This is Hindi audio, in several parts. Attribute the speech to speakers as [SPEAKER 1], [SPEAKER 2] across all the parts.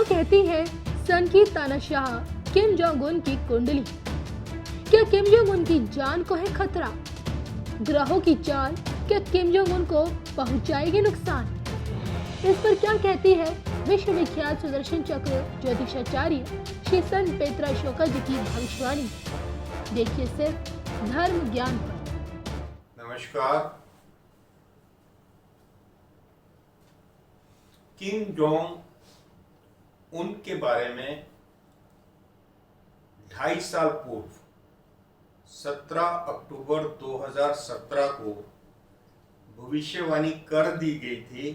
[SPEAKER 1] कहती है सन की तानाशाह किम जोंग उन की कुंडली? क्या किम जोंग उन की जान को है खतरा? ग्रहों की चाल क्या किम जोंग उन को पहुंचाएगी नुकसान? इस पर क्या कहती है विश्वविख्यात सुदर्शन चक्र ज्योतिषाचार्य श्री संत पेत्रा अशोका जी की भविष्यवाणी? देखिए सिर्फ धर्म ज्ञान पर।
[SPEAKER 2] नमस्कार। किम जोंग उन के बारे में 2.5 साल पूर्व 17 अक्टूबर 2017 को भविष्यवाणी कर दी गई थी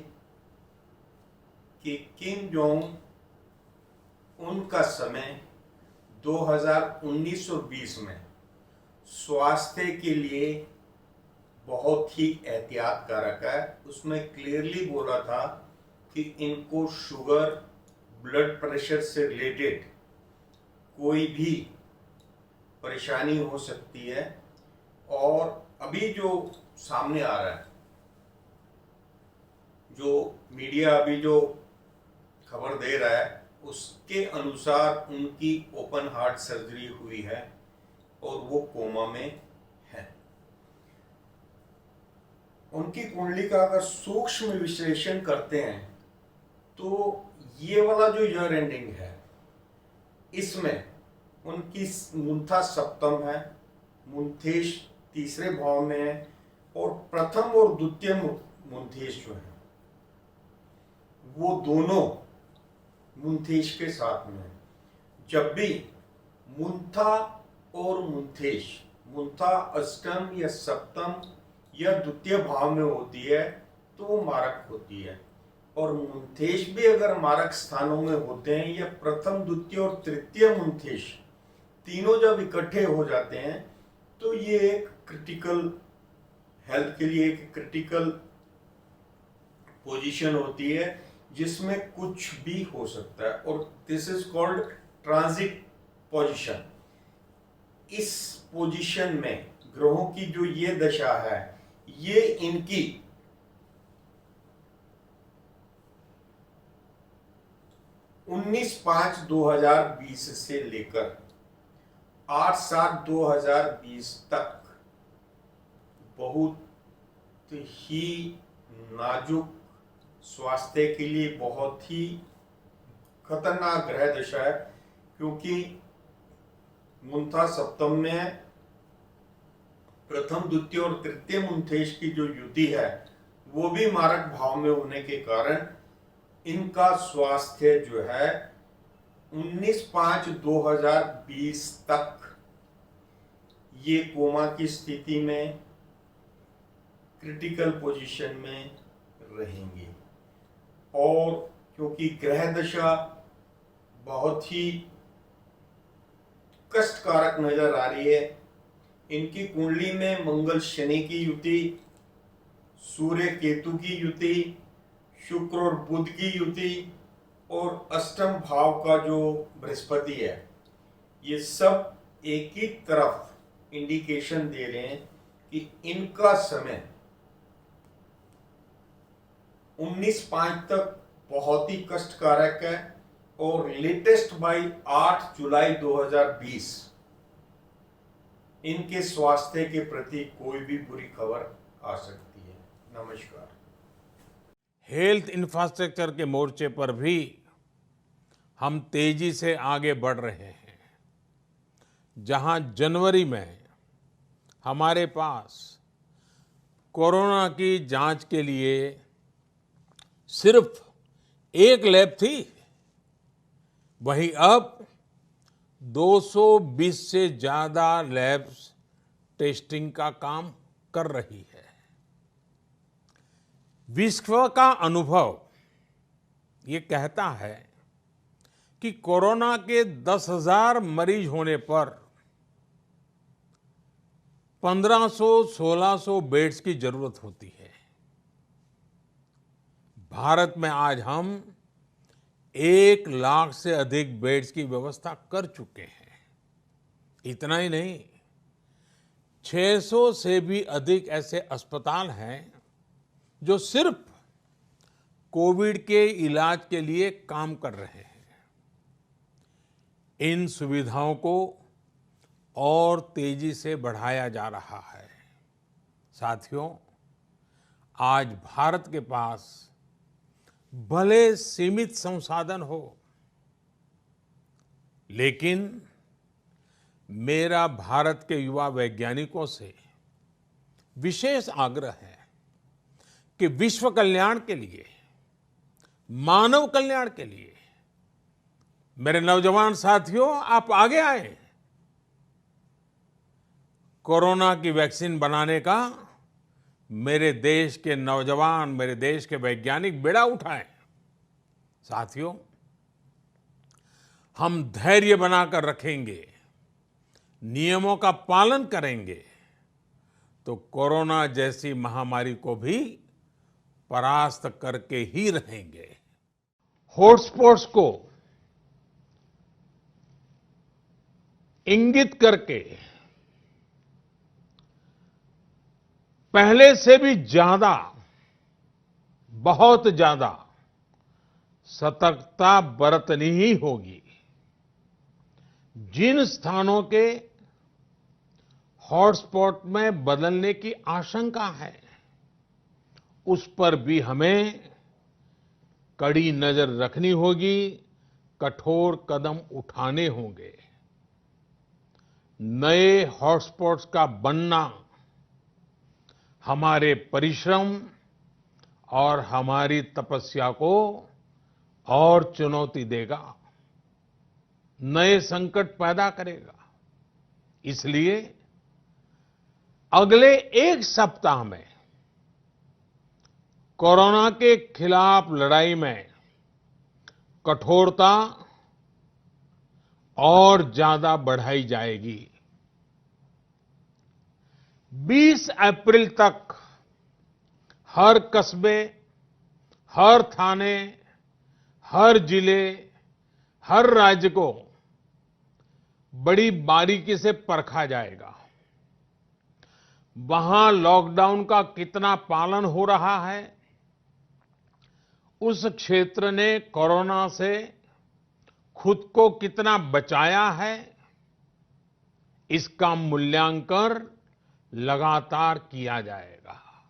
[SPEAKER 2] कि किम जोंग उन का समय 2019-20 में स्वास्थ्य के लिए बहुत ही एहतियात कारक है। उसमें क्लियरली बोला था कि इनको शुगर, ब्लड प्रेशर से रिलेटेड कोई भी परेशानी हो सकती है। और अभी जो सामने आ रहा है, जो मीडिया अभी जो खबर दे रहा है, उसके अनुसार उनकी ओपन हार्ट सर्जरी हुई है और वो कोमा में है। उनकी कुंडली का अगर सूक्ष्म विश्लेषण करते हैं तो ये वाला जो ईयर एंडिंग है, इसमें उनकी मुंथा सप्तम है, मुंथेश तीसरे भाव में है और प्रथम और द्वितीय मुंथेश जो है वो दोनों मुंथेश के साथ में है। जब भी मुंथा और मुंथेश, मुंथा अष्टम या सप्तम या द्वितीय भाव में होती है तो वो मारक होती है, और मुंथेश भी अगर मारक स्थानों में होते हैं या प्रथम, द्वितीय और तृतीय मुंथेश तीनों जब इकट्ठे हो जाते हैं तो ये एक क्रिटिकल हेल्थ के लिए एक क्रिटिकल पोजीशन होती है जिसमें कुछ भी हो सकता है, और this is called transit position. इस पोजीशन में ग्रहों की जो ये दशा है, ये इनकी 19/5/2020 से लेकर 8/7/2020 तक बहुत ही नाजुक, स्वास्थ्य के लिए बहुत ही खतरनाक ग्रह दशा है। क्योंकि मुंथा सप्तम में प्रथम, द्वितीय और तृतीय मुंथेश की जो युति है वो भी मारक भाव में होने के कारण इनका स्वास्थ्य जो है 19/5/2020 तक ये कोमा की स्थिति में, क्रिटिकल पोजीशन में रहेंगे। और क्योंकि ग्रह दशा बहुत ही कष्टकारक नजर आ रही है, इनकी कुंडली में मंगल शनि की युति, सूर्य केतु की युति, शुक्र और बुध की युति और अष्टम भाव का जो बृहस्पति है, ये सब एक ही तरफ इंडिकेशन दे रहे हैं कि इनका समय 19/5 तक बहुत ही कष्टकारक है। और लेटेस्ट बाई 8 जुलाई 2020 इनके स्वास्थ्य के प्रति कोई भी बुरी खबर आ सकती है। नमस्कार।
[SPEAKER 3] हेल्थ इंफ्रास्ट्रक्चर के मोर्चे पर भी हम तेजी से आगे बढ़ रहे हैं। जहां जनवरी में हमारे पास कोरोना की जांच के लिए सिर्फ एक लैब थी, वहीं अब 220 से ज्यादा लैब्स टेस्टिंग का काम कर रही है। विश्व का अनुभव ये कहता है कि कोरोना के 10,000 मरीज होने पर 1500-1600 बेड्स की जरूरत होती है। भारत में आज हम 1 लाख से अधिक बेड्स की व्यवस्था कर चुके हैं। इतना ही नहीं, 600 से भी अधिक ऐसे अस्पताल हैं जो सिर्फ कोविड के इलाज के लिए काम कर रहे हैं। इन सुविधाओं को और तेजी से बढ़ाया जा रहा है। साथियों, आज भारत के पास भले सीमित संसाधन हो, लेकिन मेरा भारत के युवा वैज्ञानिकों से विशेष आग्रह है कि विश्व कल्याण के लिए, मानव कल्याण के लिए मेरे नौजवान साथियों, आप आगे आए। कोरोना की वैक्सीन बनाने का मेरे देश के नौजवान, मेरे देश के वैज्ञानिक बेड़ा उठाएं। साथियों, हम धैर्य बनाकर रखेंगे, नियमों का पालन करेंगे, तो कोरोना जैसी महामारी को भी परास्त करके ही रहेंगे। हॉटस्पॉट्स को इंगित करके पहले से भी ज्यादा, बहुत ज्यादा सतर्कता बरतनी ही होगी। जिन स्थानों के हॉटस्पॉट में बदलने की आशंका है, उस पर भी हमें कड़ी नजर रखनी होगी, कठोर कदम उठाने होंगे। नए हॉटस्पॉट्स का बनना हमारे परिश्रम और हमारी तपस्या को और चुनौती देगा, नए संकट पैदा करेगा। इसलिए अगले एक सप्ताह में कोरोना के खिलाफ लड़ाई में कठोरता और ज्यादा बढ़ाई जाएगी। 20 अप्रैल तक हर कस्बे, हर थाने, हर जिले, हर राज्य को बड़ी बारीकी से परखा जाएगा। वहां लॉकडाउन का कितना पालन हो रहा है, उस क्षेत्र ने कोरोना से खुद को कितना बचाया है, इसका मूल्यांकन लगातार किया जाएगा।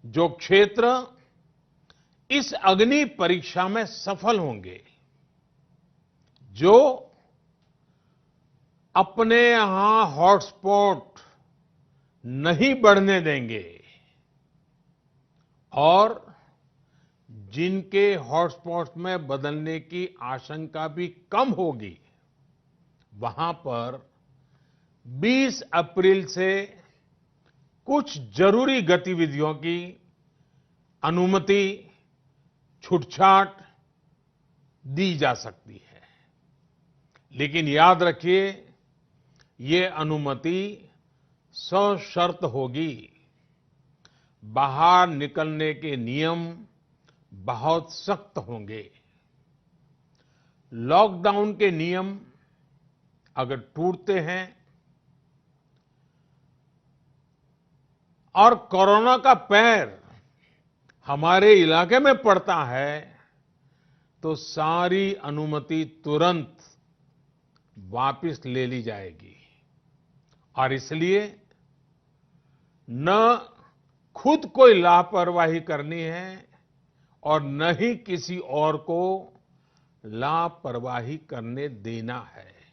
[SPEAKER 3] जो क्षेत्र इस अग्नि परीक्षा में सफल होंगे, जो अपने यहां हॉटस्पॉट नहीं बढ़ने देंगे और जिनके हॉटस्पॉट में बदलने की आशंका भी कम होगी, वहां पर 20 अप्रैल से कुछ जरूरी गतिविधियों की अनुमति, छूटछाट दी जा सकती है। लेकिन याद रखिए, ये अनुमति सशर्त होगी। बाहर निकलने के नियम बहुत सख्त होंगे। लॉकडाउन के नियम अगर टूटते हैं और कोरोना का पैर हमारे इलाके में पड़ता है, तो सारी अनुमति तुरंत वापस ले ली जाएगी। और इसलिए न खुद कोई लापरवाही करनी है और न ही किसी और को लापरवाही करने देना है।